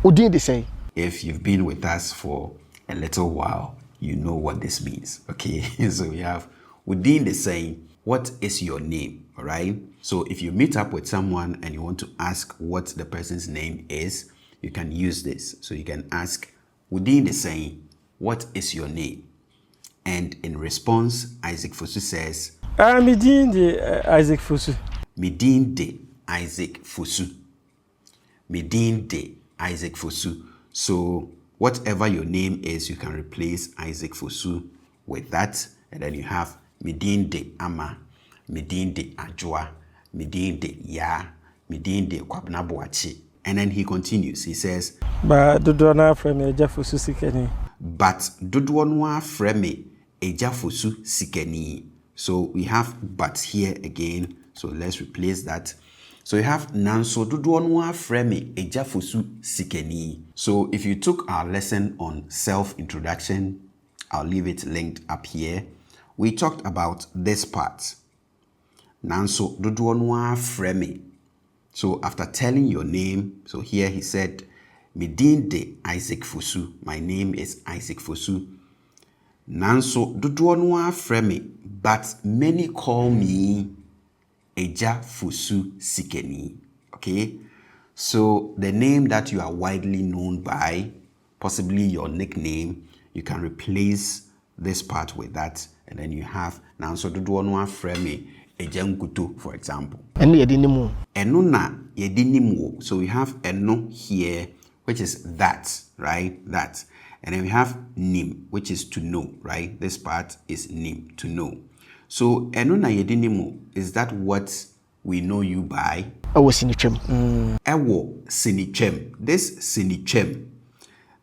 Udin the say. If you've been with us for a little while, you know what this means, okay? So we have within the saying, what is your name, all right? So if you meet up with someone and you want to ask what the person's name is, you can use this. So you can ask within the saying, what is your name? And in response, Isaac Fosu says, Midin de Isaac Fosu. Midin de Isaac Fosu. Midin de Isaac Fosu. So whatever your name is, you can replace Isaac Fosu with that. And then you have Midin de Ama, Midin de AGYA, Midin de Ya, Midin de Kwabena Boachi. And then he continues. He says, But Dodona from AGYA FOSU SIKANI. But Dodona from AGYA FOSU SIKANI. So we have but here again. So let's replace that. So you have Nanso Dodona from AGYA FOSU SIKANI. So if you took our lesson on self-introduction, I'll leave it linked up here. We talked about this part. Nanso Dodona from. So after telling your name, so here he said, Midin de Isaac Fosu. My name is Isaac Fosu. Nanso Dodona freme, but many call me AGYA FOSU SIKANI. Okay? So the name that you are widely known by, possibly your nickname, you can replace this part with that, and then you have Nanso Dodona freme. Ejanguto, for example. Eno yedinimu. Eno na yedinimu. So we have eno here, which is that, right? That. And then we have nim, which is to know, right? This part is nim, to know. So eno na yedinimu, is that what we know you by? Ewo sinichem. Ewo sinichem. This sinichem,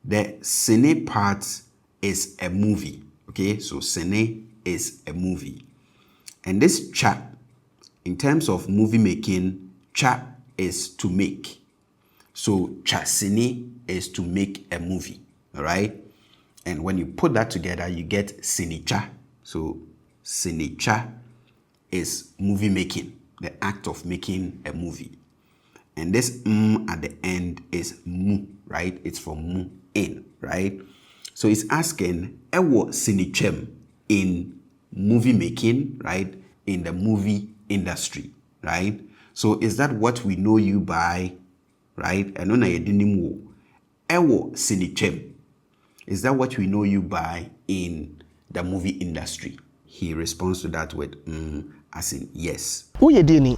the sine part is a movie. Okay, so sine is a movie. And this cha, in terms of movie making, cha is to make. So cha sini is to make a movie, all right? And when you put that together, you get sinicha. So sinicha is movie making, the act of making a movie. And this at the end is mu, right? It's from mu, in, right? So it's asking, ewo sinichem in movie making, right? In the movie industry, right? So is that what we know you by, right? Enona yedinimu. Ewo sinichem. Is that what we know you by in the movie industry? He responds to that with as in yes. Who yedini?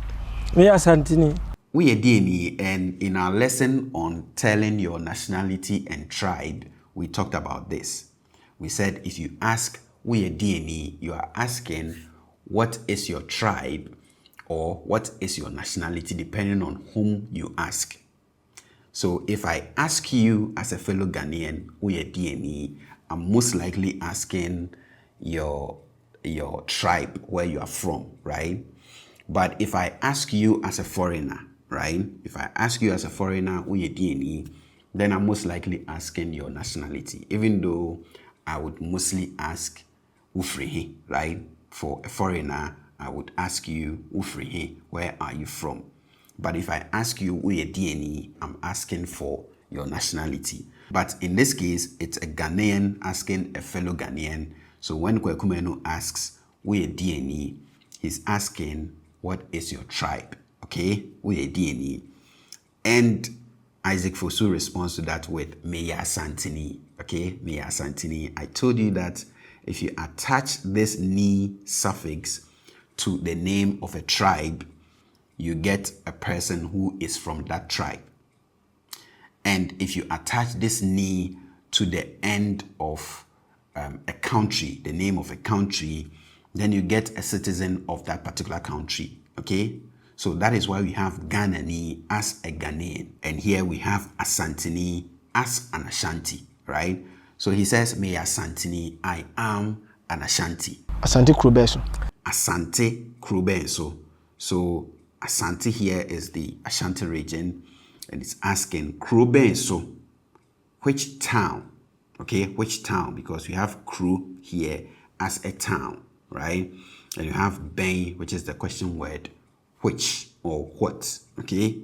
Me Asante. We yedini, and in our lesson on telling your nationality and tribe, we talked about this. We said if you ask we yedini, you are asking what is your tribe or what is your nationality, depending on whom you ask. So if I ask you as a fellow Ghanaian, we yedini, I'm most likely asking your tribe, where you are from, right? But if I ask you as a foreigner, right? If I ask you as a foreigner, we yedini, then I'm most likely asking your nationality, even though I would mostly ask Ufrihi, right? For a foreigner, I would ask you Ufrihi, where are you from? But if I ask you Uyedini, I'm asking for your nationality. But in this case, it's a Ghanaian asking a fellow Ghanaian. So when KWAKU MANU asks Uyedini, he's asking what is your tribe? Okay, Uyedini. And Isaac Fosu responds to that with mekyea Asante. Okay, mekyea Asante. I told you that if you attach this ni suffix to the name of a tribe, you get a person who is from that tribe. And if you attach this ni to the end of a country, the name of a country, then you get a citizen of that particular country. Okay? So that is why we have Ghana ni as a Ghanaian. And here we have Asante ni as an Ashanti, right? So he says, mekyea Asante, I am an Ashanti. Asante Krubenso. Asante Krubenso. So Asante here is the Ashanti region, and it's asking Krubenso, which town? Okay, which town? Because we have Kru here as a town, right? And you have Ben, which is the question word, which or what? Okay,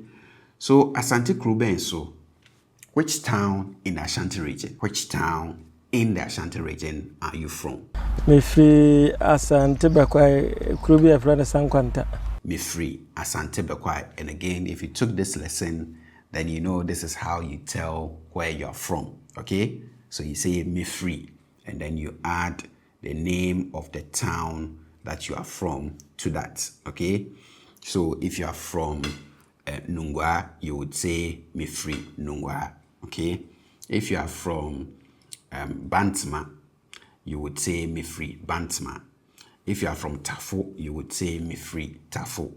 so Asante Krubenso, Which town in the Ashanti region? Which town in the Ashanti region are you from? Me free Asante Twi, Kurubi a friend of Sankwanta. Me free Asante Twi. And again, if you took this lesson, then you know this is how you tell where you're from. Okay? So you say me free, and then you add the name of the town that you are from to that. Okay? So if you are from Nungwa, you would say me free Nungwa. Okay? If you are from Bantama, you would say me free Bantama. If you are from Tafo, you would say me free Tafo.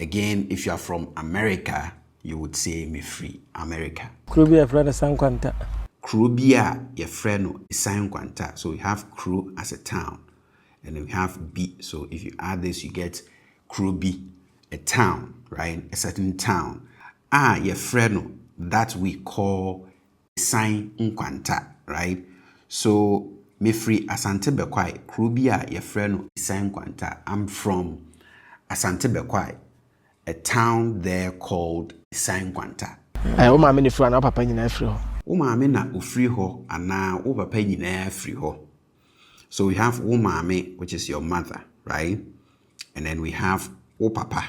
Again, if you are from America, you would say me free America. Kurubi a friend of Sankwanta. Krubia, your friend is Sankwanta. So we have Kru as a town, and then we have B. So if you add this, you get Krubi, a town, right? A certain town. Your friend that we call Sankwanta, right? So me free Asante Twi, Krubia, your friend Sankwanta. I'm from Asante Twi, a town there called Sankwanta. Wo ma me ni fru na papa nyina fru ho. Wo maame na ofri ho ana wo papa nyina afri ho. So we have wo maame, which is your mother, right? And then we have wo papa,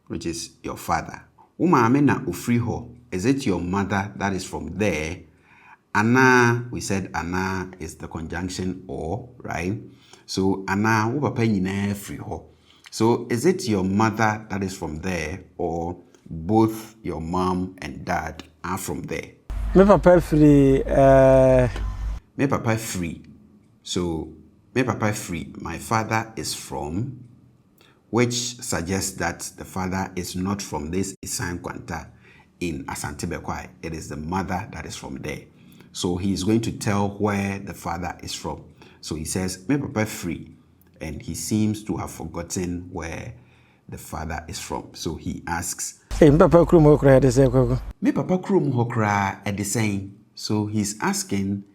which is your father. Wo maame na ofri ho, is it your mother that is from there? Ana, we said ana is the conjunction or, right? So ana wo papa nyina afri ho. So is it your mother that is from there, or both your mom and dad are from there? Me papa free. Me papa free. So me papa free. My father is from, which suggests that the father is not from this Sankwanta in Asante Twi. It is the mother that is from there. So he is going to tell where the father is from. So he says, me papa free. And he seems to have forgotten where the father is from. So he asks, Hey, Papa Krum Hokra de Seko. me papa krum hokra at the same. So he's asking,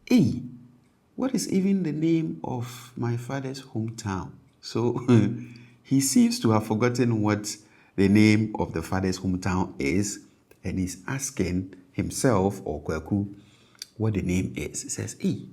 hey, what is even the name of my father's hometown? So he seems to have forgotten what the name of the father's hometown is, and he's asking himself or Kwaku what the name is. He says, hey,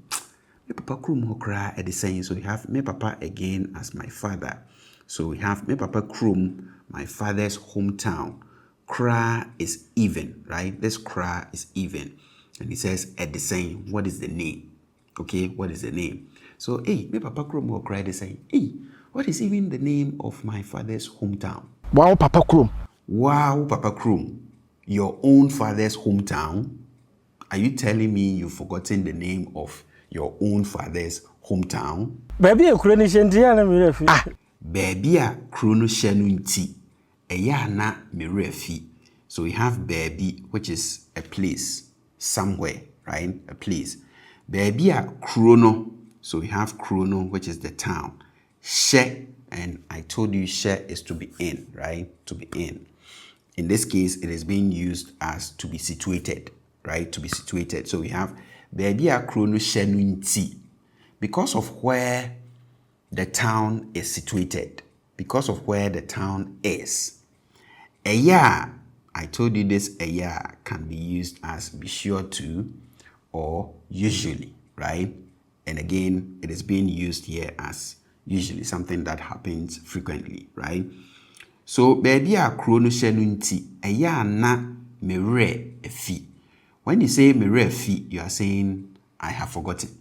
me papa krum hokra at the same. So we have me papa again as my father. So we have me papa krum, my father's hometown. Kra is even, right? This kra is even. And he says at the same, what is the name? Okay, what is the name? So, hey, me papa krum or cry the same. Hey, what is even the name of my father's hometown? Wow, Papa Krum. Wow, Papa Krum. Your own father's hometown? Are you telling me you've forgotten the name of your own father's hometown? Baby, a chronician, Diana Mirefi. Baby, a chronoshanunti. Na mirefi. So we have baby, which is a place, somewhere, right? A place. Baby a chrono. So we have chrono, which is the town. She, and I told you she is to be in, right? To be in. In this case, it is being used as to be situated, right? To be situated. So we have baby a chrono shenunti. Because of where the town is situated, because of where the town is. Eya, I told you this eya can be used as be sure to or usually, right? And again, it is being used here as usually, something that happens frequently, right? So, baby a chrono shenunti, eya na mere efi. When you say mere efi, you are saying, I have forgotten.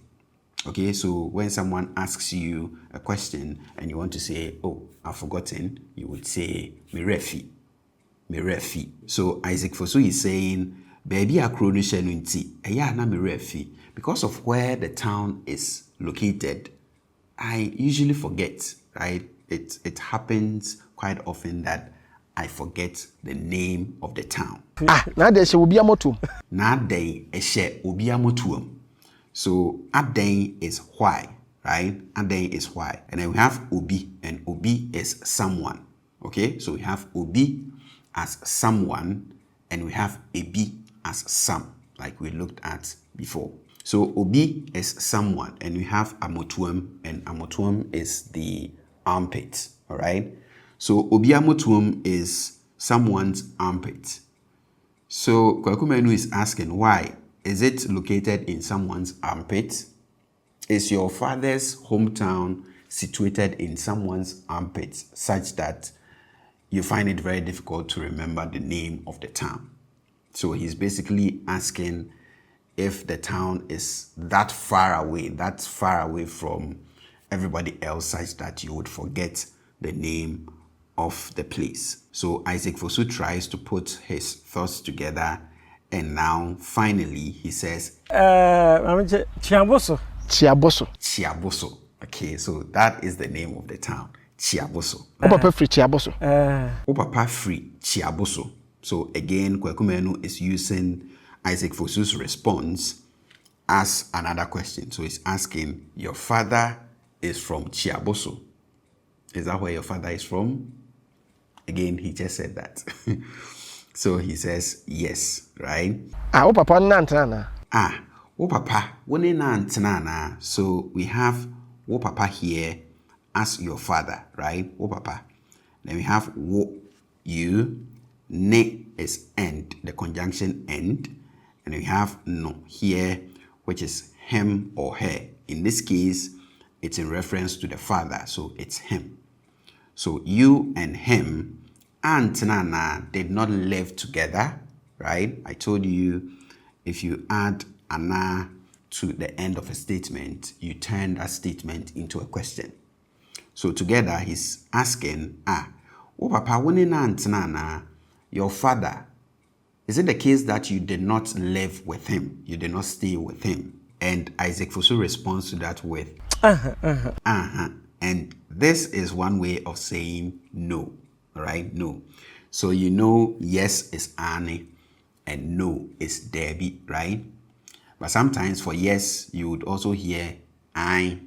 Okay, so when someone asks you a question and you want to say, oh, I've forgotten, you would say mere efi. Merefi. So Isaac Fosu is saying, baby a chrono shenunti, eya na merefi. Because of where the town is located, I usually forget, right? It happens quite often that I forget the name of the town. Na de she obi amotum. Na de eshe obi amotuam. So aden is why, right? Aden is why. And then we have obi, and obi is someone. Okay? So we have obi as someone, and we have ebi as some, like we looked at before. So obi is someone, and we have amotuam, and amotuam is the armpit, all right? So obi amotuam is someone's armpit. So KWAKU MANU is asking, why? Is it located in someone's armpit? Is your father's hometown situated in someone's armpit such that you find it very difficult to remember the name of the town? So he's basically asking if the town is that far away from everybody else such that you would forget the name of the place. So Isaac Fosu tries to put his thoughts together, and now finally he says Chiaboso. Okay, so that is the name of the town, Chiaboso. Papa free Chiaboso. Papa free Chiaboso. So again, KWAKU MANU is using Isaac Fosu's response as another question. So he's asking, your father is from Chiaboso. Is that where your father is from? Again, he just said that. So he says yes, right? O papa nantana. O papa wone nantana. So we have o papa here as your father, right? O papa. Then we have wo, you, ne is end, the conjunction end. And we have no here, which is him or her. In this case, it's in reference to the father, so it's him. So you and him and Nana did not live together, right? I told you if you add ana to the end of a statement, you turn that statement into a question. So together he's asking, oh papa, when Nana, your father, is it the case that you did not live with him? You did not stay with him? And Isaac Fosu responds to that with And this is one way of saying no, right? No. So you know yes is Annie and no is Debbie, right? But sometimes for yes, you would also hear I,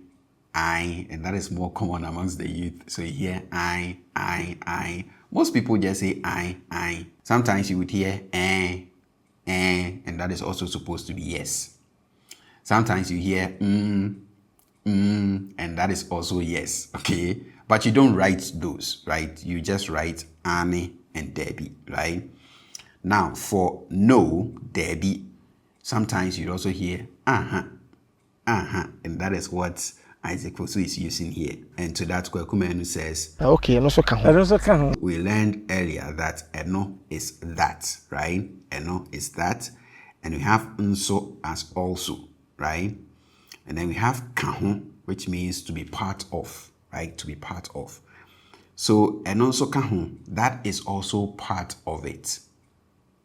and that is more common amongst the youth. So you hear I. Most people just say I. Sometimes you would hear and that is also supposed to be yes. Sometimes you hear and that is also yes, okay? But you don't write those, right? You just write Annie and Debbie, right? Now, for no, Debbie, sometimes you also hear and that is what Isaac Fosu is using here. And to that, KWAKU MANU says, okay, and also can. We learned earlier that eno is that, right? Eno is that. And we have nso as also, right? And then we have kaho, which means to be part of, right? To be part of. So, and also kaho, that is also part of it.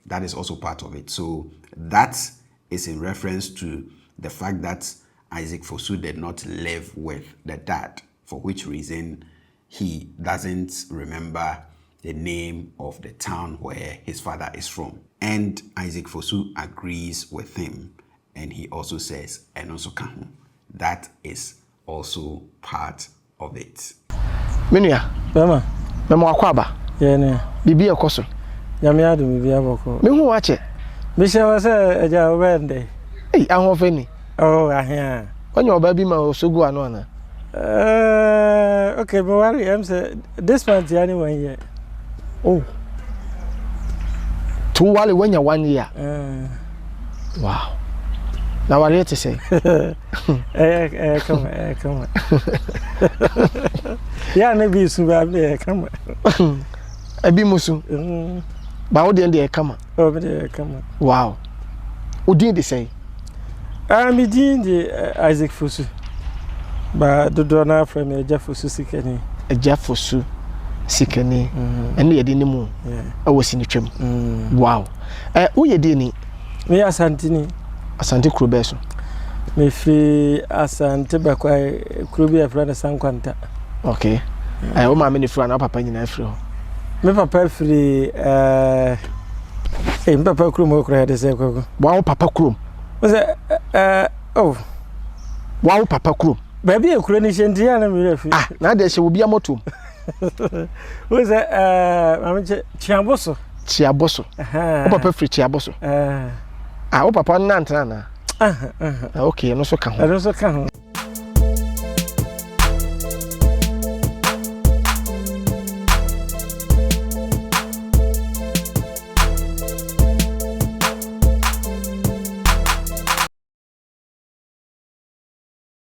That is also part of it. So, that is in reference to the fact that Isaac Fosu did not live with the dad, for which reason he doesn't remember the name of the town where his father is from. And Isaac Fosu agrees with him. And he also says, and also kaho. That is also part of it. Menyea. Mama wakwaba. Ne. Bibi ekoso. Nyame adu bibi aboko. Me hu wache. Me se wa se eja obende. Ahofeni. Oh, ahia. Onye oba bi ma osogu ano ana. Okay, but worry, I'm say this month yani 1 year. Oh. To wale when you 1 year. Wow. Now what are you to say? Come on. Yeah, maybe soon come on. I be musu. But what the come on? Oh, but come on. Wow. What did they say? I'm the Isaac Fosu. But the donor from AGYA FOSU SIKANI. AGYA FOSU SIKANI. And you didn't know. I was in the trim. Wow. Who you didn't? Me Asante Asante Krobeso. Me free Asante Twi Kurubi a friend Sankwanta. Okay. I owe my many friend papa in Afro. Me papa free Papa Krum okra de say koko. Wow papa Krum. Was oh. Wow papa Krum. Baby e kuro ni shentia na me refi. Na de she will be a motum. Was Chiaboso. Papa free Chiaboso. O papa nantana. Okay, and also can.